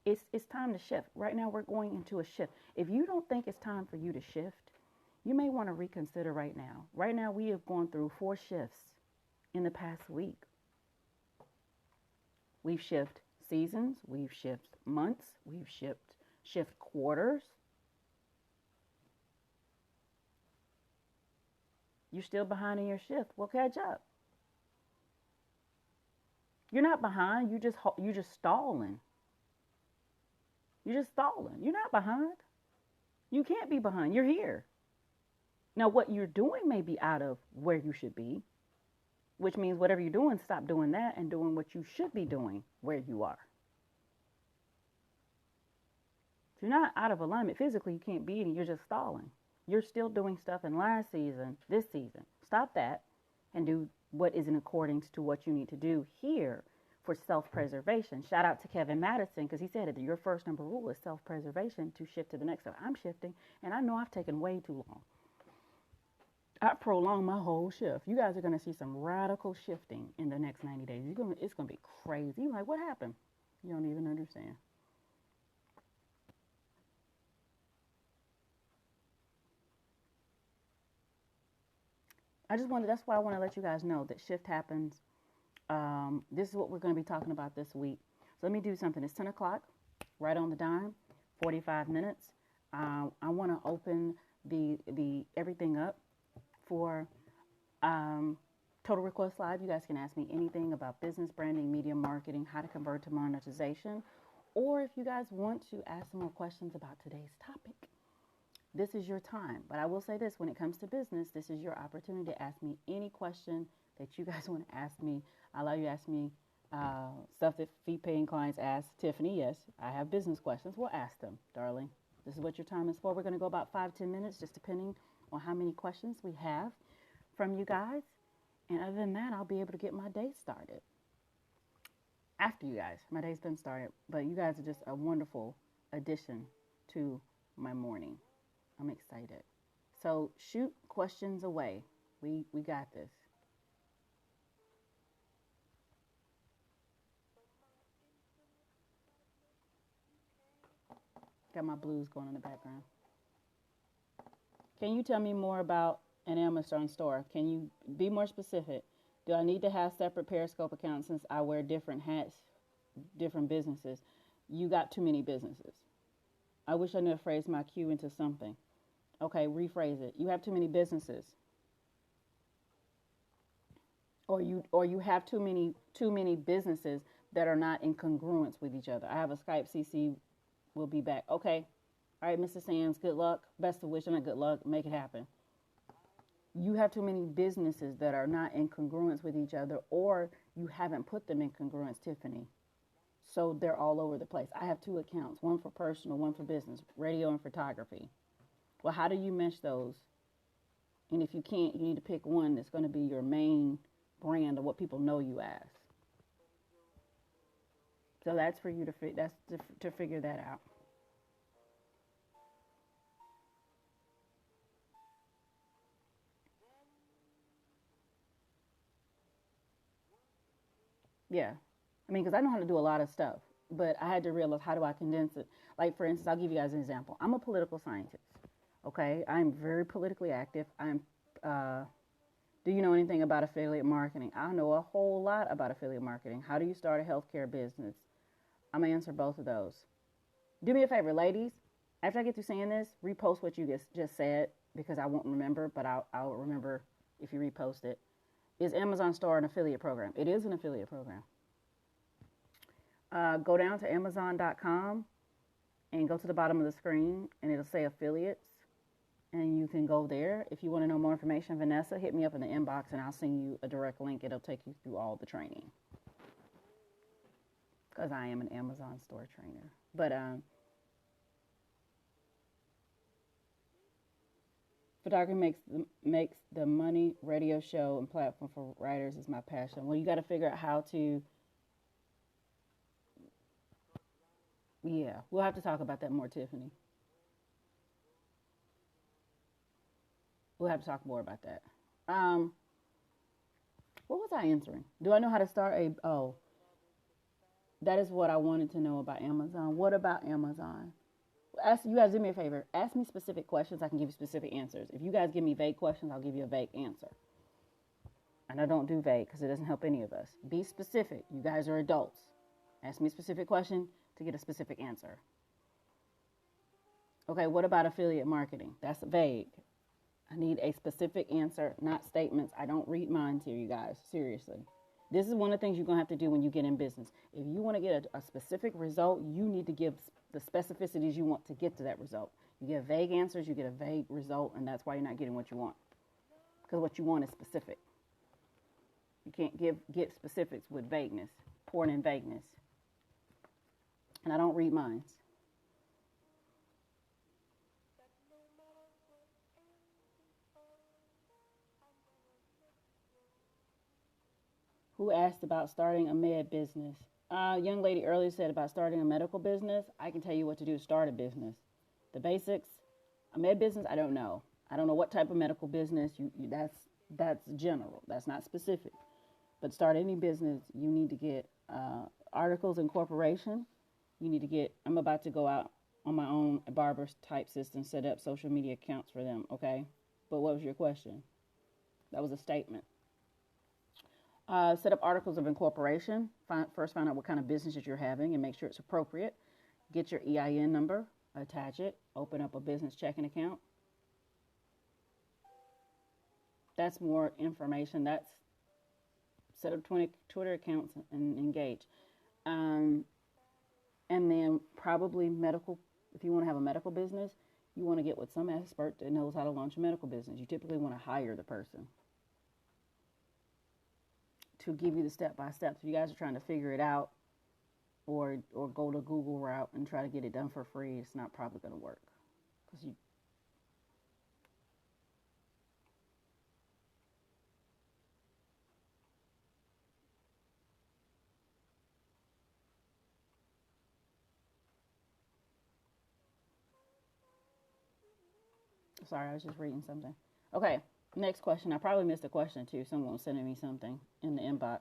it's time to shift. Right now we're going into a shift. If you don't think it's time for you to shift, you may want to reconsider right now. Right now we have gone through 4 shifts in the past week. We've shifted seasons, we've shifted months, we've shift quarters. You're still behind in your shift. Well, catch up. You're not behind. You're just stalling. You're just stalling. You're not behind. You can't be behind. You're here. Now, what you're doing may be out of where you should be, which means whatever you're doing, stop doing that and doing what you should be doing where you are. If you're not out of alignment physically, you can't be and you're just stalling. You're still doing stuff in last season, this season. Stop that and do what is in accordance to what you need to do here for self-preservation. Shout out to Kevin Madison because he said that your first number rule is self-preservation to shift to the next. So I'm shifting, and I know I've taken way too long. I prolonged my whole shift. You guys are going to see some radical shifting in the next 90 days. It's going to be crazy. You're like, what happened? You don't even understand. That's why I want to let you guys know that shift happens. This is what we're going to be talking about this week. So let me do something. It's 10 o'clock, right on the dime, 45 minutes. I want to open the everything up for Total Request Live. You guys can ask me anything about business, branding, media marketing, how to convert to monetization, or if you guys want to ask some more questions about today's topic, this is your time. But I will say this, when it comes to business, this is your opportunity to ask me any question that you guys want to ask me. I allow you to ask me stuff that fee-paying clients ask Tiffany. Yes, I have business questions. We'll ask them, darling. This is what your time is for. We're going to go about 5-10 minutes, just depending on how many questions we have from you guys. And other than that, I'll be able to get my day started. After you guys, my day's been started. But you guys are just a wonderful addition to my morning. I'm excited. So shoot questions away. We got this. Got my blues going in the background. Can you tell me more about an Amazon store? Can you be more specific? Do I need to have separate Periscope accounts since I wear different hats, different businesses? You got too many businesses. I wish I knew how to phrase my cue into something. Okay, rephrase it. You have too many businesses. Or you have too many businesses that are not in congruence with each other. I have a Skype CC. We'll be back. Okay. All right, Mr. Sands, good luck. Best of wishes, not good luck. Make it happen. You have too many businesses that are not in congruence with each other, or you haven't put them in congruence, Tiffany. So they're all over the place. I have 2 accounts, one for personal, one for business, radio and photography. Well, how do you mesh those? And if you can't, you need to pick one that's going to be your main brand of what people know you as. So that's for you to figure that out. Yeah. I mean, because I know how to do a lot of stuff, but I had to realize, how do I condense it? Like, for instance, I'll give you guys an example. I'm a political scientist. Okay. I'm very politically active. Do you know anything about affiliate marketing? I know a whole lot about affiliate marketing. How do you start a healthcare business? I'm going to answer both of those. Do me a favor, ladies. After I get through saying this, repost what you just said, because I won't remember, but I'll remember if you repost it. Is Amazon Store an affiliate program? It is an affiliate program. Go down to Amazon.com and go to the bottom of the screen, and it'll say affiliates. And you can go there. If you want to know more information, Vanessa, hit me up in the inbox, and I'll send you a direct link. It'll take you through all the training, because I am an Amazon store trainer. But photography makes the money. Radio show and platform for writers is my passion. Well, you got to figure out how to. Yeah, we'll have to talk about that more, Tiffany. We'll have to talk more about that. What was I answering? Do I know how to start a? Oh, that is what I wanted to know about Amazon. What about Amazon? Ask you guys, do me a favor. Ask me specific questions. I can give you specific answers. If you guys give me vague questions, I'll give you a vague answer. And I don't do vague because it doesn't help any of us. Be specific. You guys are adults. Ask me a specific question to get a specific answer. Okay, what about affiliate marketing? That's vague. I need a specific answer, not statements. I don't read minds here, you guys. Seriously. This is one of the things you're going to have to do when you get in business. If you want to get a specific result, you need to give the specificities you want to get to that result. You get vague answers, you get a vague result, and that's why you're not getting what you want. Because what you want is specific. You can't get specifics with vagueness, pouring in vagueness. And I don't read minds. Who asked about starting a med business? Young lady earlier said about starting a medical business. I can tell you what to do to start a business. The basics. A med business, I don't know. I don't know what type of medical business. That's general. That's not specific. But start any business, you need to get articles of incorporation. You need to get, I'm about to go out on my own barber type system, set up social media accounts for them, okay? But what was your question? That was a statement. Set up articles of incorporation. First find out what kind of businesses you're having and make sure it's appropriate. Get your EIN number, attach it, open up a business checking account. That's more information. That's set up 20 Twitter accounts and engage. And then probably medical, if you want to have a medical business, you want to get with some expert that knows how to launch a medical business. You typically want to hire the person to give you the step-by-step. If you guys are trying to figure it out or go the Google route and try to get it done for free, it's not probably going to work. Because you Sorry, I was just reading something. Okay, next question. I probably missed a question too. Someone was sending me something in the inbox.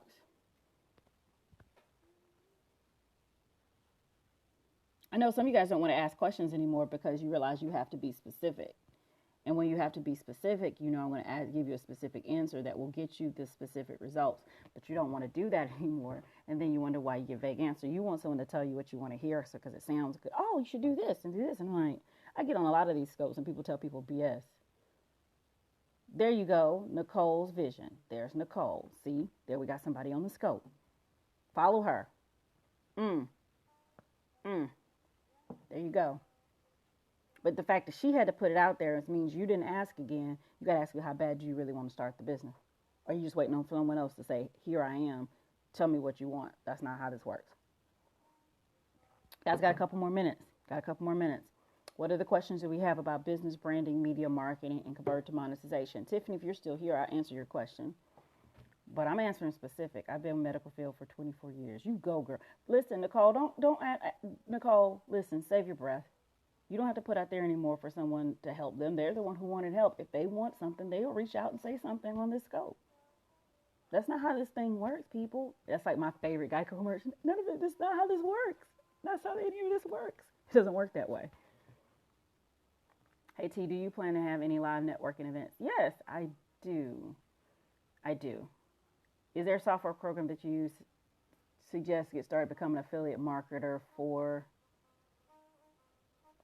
I know some of you guys don't want to ask questions anymore because you realize you have to be specific. And when you have to be specific, you know I'm going to give you a specific answer that will get you the specific results. But you don't want to do that anymore. And then you wonder why you get vague answer. You want someone to tell you what you want to hear because it sounds good. Oh, you should do this and do this. And I'm like, I get on a lot of these scopes and people tell people BS. There you go, Nicole's vision. There's Nicole. See, there we got somebody on the scope. Follow her. There you go. But the fact that she had to put it out there means you didn't ask again. You got to ask you how bad do you really want to start the business? Or are you just waiting on someone else to say, here I am, tell me what you want? That's not how this works. Guys, got a couple more minutes. What are the questions that we have about business, branding, media, marketing, and convert to monetization? Tiffany, if you're still here, I'll answer your question. But I'm answering specific. I've been in the medical field for 24 years. You go, girl. Listen, Nicole, Nicole, listen, save your breath. You don't have to put out there anymore for someone to help them. They're the one who wanted help. If they want something, they'll reach out and say something on this scope. That's not how this thing works, people. That's like my favorite Geico commercial. None of it, that's not how this works. That's how any of this works. It doesn't work that way. Hey, T, do you plan to have any live networking events? Yes, I do. Is there a software program that you suggest to get started becoming an affiliate marketer for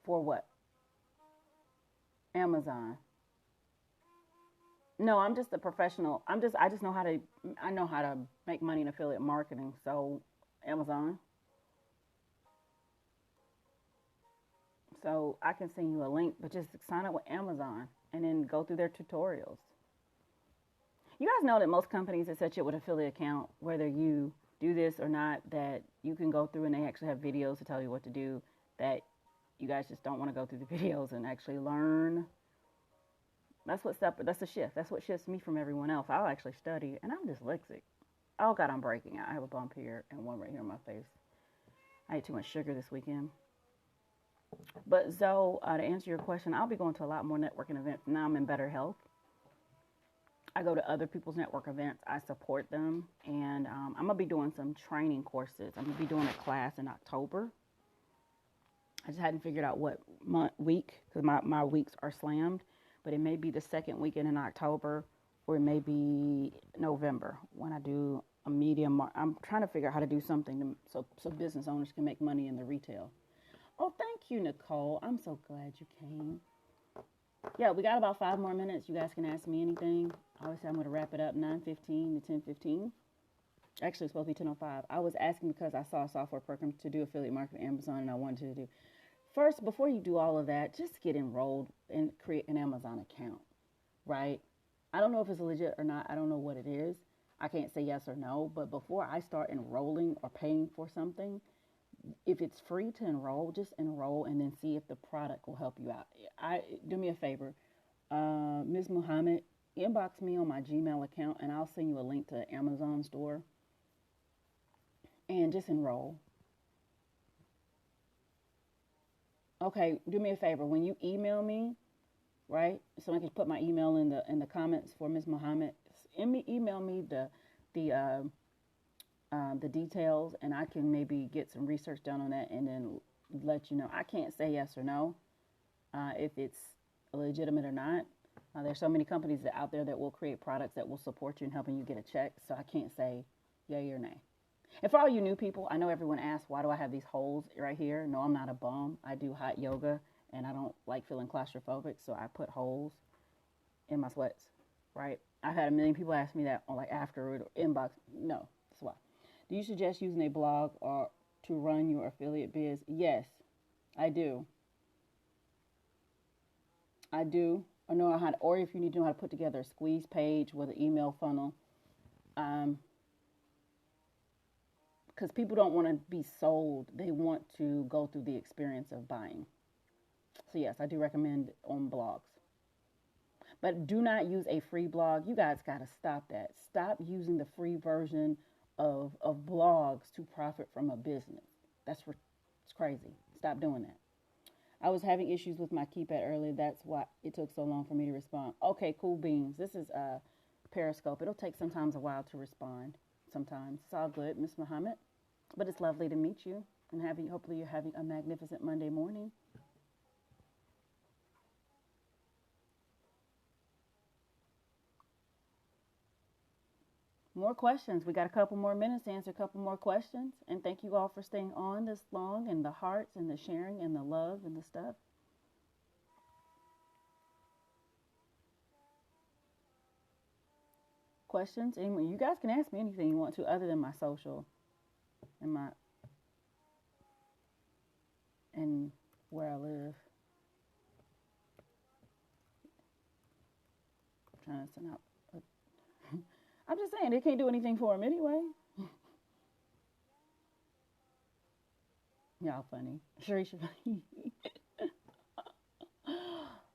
what? Amazon. No, I'm just a professional. I just know how to make money in affiliate marketing. So Amazon. So I can send you a link, but just sign up with Amazon and then go through their tutorials. You guys know that most companies that set you up with an affiliate account, whether you do this or not, that you can go through and they actually have videos to tell you what to do, that you guys just don't want to go through the videos and actually learn. That's a shift. That's what shifts me from everyone else. I'll actually study, and I'm dyslexic. Oh, God, I'm breaking out. I have a bump here and one right here on my face. I ate too much sugar this weekend. But Zoe, to answer your question, I'll be going to a lot more networking events. Now I'm in better health. I go to other people's network events. I support them. And I'm going to be doing some training courses. I'm going to be doing a class in October. I just hadn't figured out what week, because my weeks are slammed. But it may be the second weekend in October, or it may be November when I do a I'm trying to figure out how to do something so business owners can make money in the retail. Oh, thank you, Nicole. I'm so glad you came. Yeah, we got about 5 more minutes. You guys can ask me anything. Obviously, I'm going to wrap it up 9:15 to 10:15. Actually, it's supposed to be 10:05. I was asking because I saw a software program to do affiliate marketing on Amazon, and I wanted to do. First, before you do all of that, just get enrolled and create an Amazon account, right? I don't know if it's legit or not. I don't know what it is. I can't say yes or no. But before I start enrolling or paying for something, if it's free to enroll, just enroll and then see if the product will help you out. Do me a favor, Ms. Muhammad, inbox me on my Gmail account and I'll send you a link to the Amazon store and just enroll. Okay, do me a favor. When you email me, right? Someone can put my email in the comments for Ms. Muhammad. Email me the details, and I can maybe get some research done on that and then let you know. I can't say yes or no if it's legitimate or not. There's so many companies out there that will create products that will support you in helping you get a check, so I can't say yay or nay. And for all you new people, I know everyone asks, why do I have these holes right here? No, I'm not a bum. I do hot yoga, and I don't like feeling claustrophobic, so I put holes in my sweats, right? I've had a million people ask me that on like afterward or inbox. No, that's why. Do you suggest using a blog or to run your affiliate biz? Yes, I do. I do. Or if you need to know how to put together a squeeze page with an email funnel. Because people don't want to be sold. They want to go through the experience of buying. So yes, I do recommend on blogs. But do not use a free blog. You guys got to stop that. Stop using the free version of blogs to profit from a business. It's crazy. Stop doing that. I was having issues with my keypad earlier. That's why it took so long for me to respond. Okay, cool beans. This is Periscope. It'll take sometimes a while to respond. Sometimes. It's all good, Miss Muhammad. But it's lovely to meet you and hopefully you're having a magnificent Monday morning. More questions. We got a couple more minutes to answer a couple more questions. And thank you all for staying on this long and the hearts and the sharing and the love and the stuff. Questions? Anyway, you guys can ask me anything you want to other than my social and where I live. I'm trying to send out. I'm just saying, they can't do anything for him anyway. Y'all funny. Sharisha funny.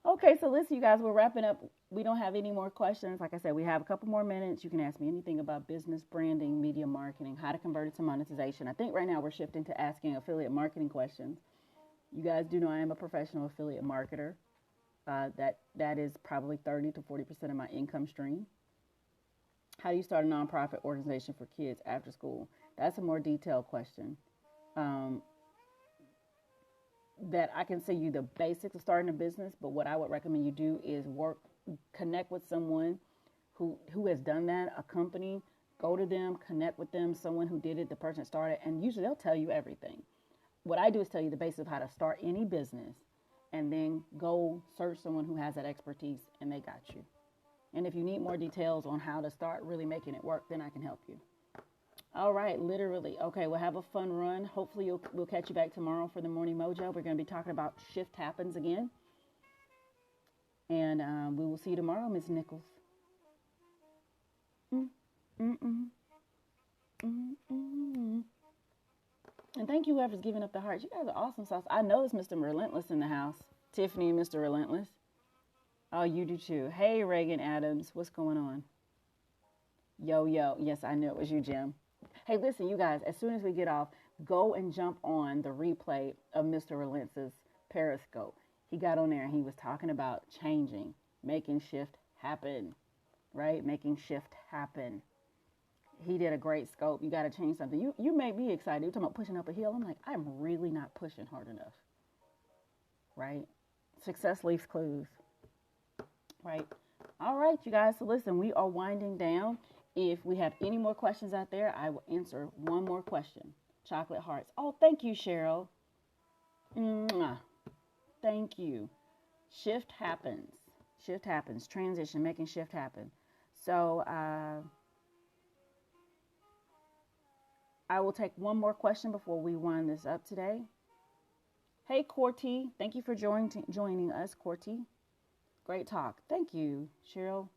Okay, so listen, you guys, we're wrapping up. We don't have any more questions. Like I said, we have a couple more minutes. You can ask me anything about business, branding, media marketing, how to convert it to monetization. I think right now we're shifting to asking affiliate marketing questions. You guys do know I am a professional affiliate marketer. That is probably 30 to 40% of my income stream. How do you start a nonprofit organization for kids after school? That's a more detailed question. That I can say you the basics of starting a business, but what I would recommend you do is connect with someone who has done that, a company, go to them, connect with them, someone who did it, the person that started, and usually they'll tell you everything. What I do is tell you the basics of how to start any business, and then go search someone who has that expertise, and they got you. And if you need more details on how to start really making it work, then I can help you. All right, literally. Okay, we'll have a fun run. Hopefully we'll catch you back tomorrow for the Morning Mojo. We're going to be talking about shift happens again. And we will see you tomorrow, Ms. Nichols. And thank you whoever's giving up the hearts. You guys are awesome sauce. I know it's Mr. Relentless in the house. Tiffany and Mr. Relentless. Oh, you do too. Hey, Reagan Adams. What's going on? Yo. Yes, I knew it was you, Jim. Hey, listen, you guys, as soon as we get off, go and jump on the replay of Mr. Relentless's Periscope. He got on there and he was talking about changing, making shift happen. right? Making shift happen. He did a great scope. You got to change something. You made me excited. You're talking about pushing up a hill. I'm like, I'm really not pushing hard enough, right? Success leaves clues, right? All right, you guys. So listen, we are winding down. If we have any more questions out there, I will answer one more question. Chocolate hearts. Oh, thank you, Cheryl. Mwah. Thank you. Shift happens. Shift happens. Transition, making shift happen. So I will take one more question before we wind this up today. Hey, Corty. Thank you for joining us, Corty. Great talk. Thank you, Cheryl.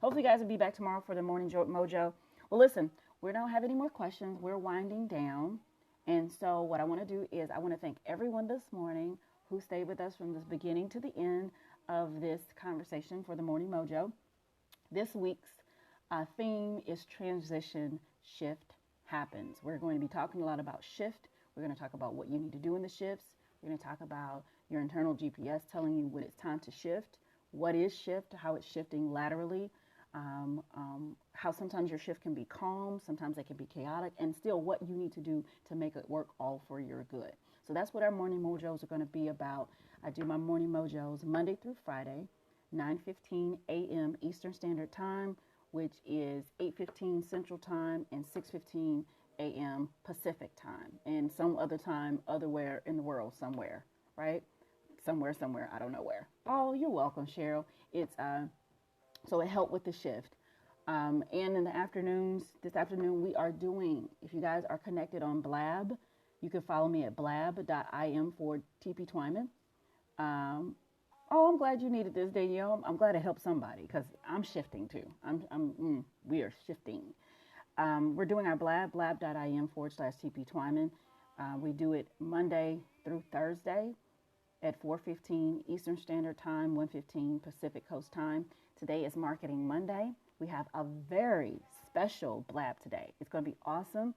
Hopefully, you guys will be back tomorrow for the Morning Mojo. Well, listen, we don't have any more questions. We're winding down. And so what I want to do is I want to thank everyone this morning who stayed with us from the beginning to the end of this conversation for the Morning Mojo. This week's theme is transition, shift happens. We're going to be talking a lot about shift. We're going to talk about what you need to do in the shifts. We're going to talk about your internal GPS telling you when it's time to shift. What is shift? How it's shifting laterally. How sometimes your shift can be calm, sometimes it can be chaotic, and still what you need to do to make it work all for your good. So that's what our Morning Mojos are going to be about. I do my Morning Mojos Monday through Friday, 9:15 a.m. Eastern Standard Time, which is 8:15 Central Time and 6:15 a.m. Pacific Time, and some other time otherwhere in the world somewhere, right? Somewhere, I don't know where. Oh, you're welcome, Cheryl. It's so it helped with the shift. And in the afternoons, this afternoon we are doing, if you guys are connected on Blab, you can follow me at blab.im for TP Twyman. I'm glad you needed this, Danielle. I'm glad it helped somebody because I'm shifting too. We are shifting. We're doing our blab.im /TP Twyman. We do it Monday through Thursday at 4:15 Eastern Standard Time, 1:15 Pacific Coast Time. Today is Marketing Monday. We have a very special blab today. It's going to be awesome.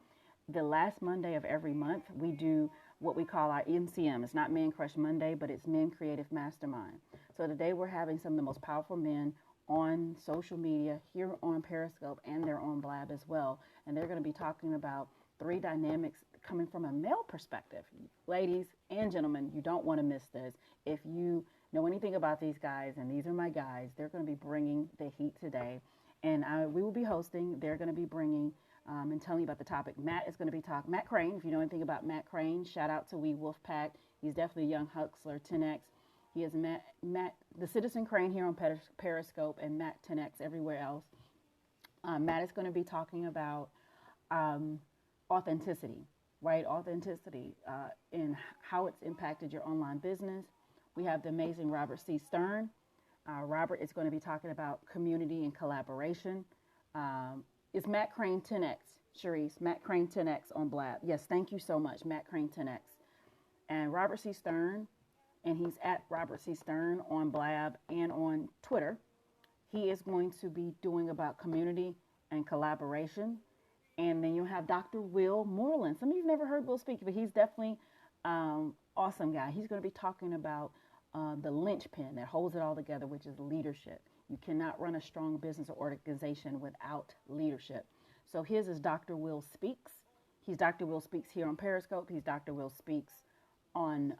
The last Monday of every month, we do what we call our MCM. It's not Man Crush Monday, but it's Men Creative Mastermind. So today we're having some of the most powerful men on social media here on Periscope, and they're on Blab as well. And they're going to be talking about 3 dynamics coming from a male perspective. Ladies and gentlemen, you don't want to miss this. If you know anything about these guys, and these are my guys, they're going to be bringing the heat today. And we will be hosting. They're going to be bringing and telling you about the topic. Matt is going to be talking. Matt Crane, if you know anything about Matt Crane, shout out to We Wolfpack. He's definitely a young hustler, 10X. He is Matt, the Citizen Crane here on Periscope, and Matt 10X everywhere else. Matt is going to be talking about authenticity, right? Authenticity and how it's impacted your online business. We have the amazing Robert C. Stern. Robert is going to be talking about community and collaboration. It's Matt Crane 10X, Sharice. Matt Crane 10X on Blab. Yes, thank you so much, Matt Crane 10X. And Robert C. Stern, and he's at Robert C. Stern on Blab and on Twitter. He is going to be doing about community and collaboration. And then you'll have Dr. Will Moreland. Some of you have never heard Will speak, but he's definitely awesome guy. He's going to be talking about the linchpin that holds it all together, which is leadership. You cannot run a strong business or organization without leadership. So his is Dr. Will Speaks. He's Dr. Will Speaks here on Periscope. He's Dr. Will Speaks on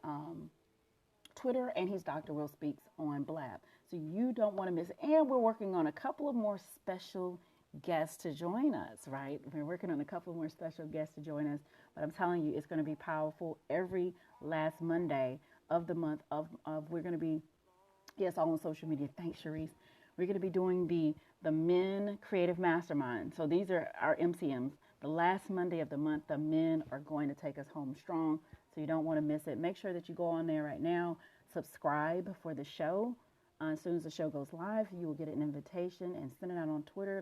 Twitter, and he's Dr. Will Speaks on Blab. So you don't want to miss it. And we're working on a couple of more special guests to join us, right? We're working on a couple more special guests to join us, but I'm telling you, it's going to be powerful every last Monday of the month of we're going to be, yes, all on social media. Thanks, Sharice. We're going to be doing the Men Creative Mastermind. So these are our MCMs. The last Monday of the month, the men are going to take us home strong, so you don't want to miss it. Make sure that you go on there right now, subscribe for the show. As soon as the show goes live, you will get an invitation and send it out on Twitter.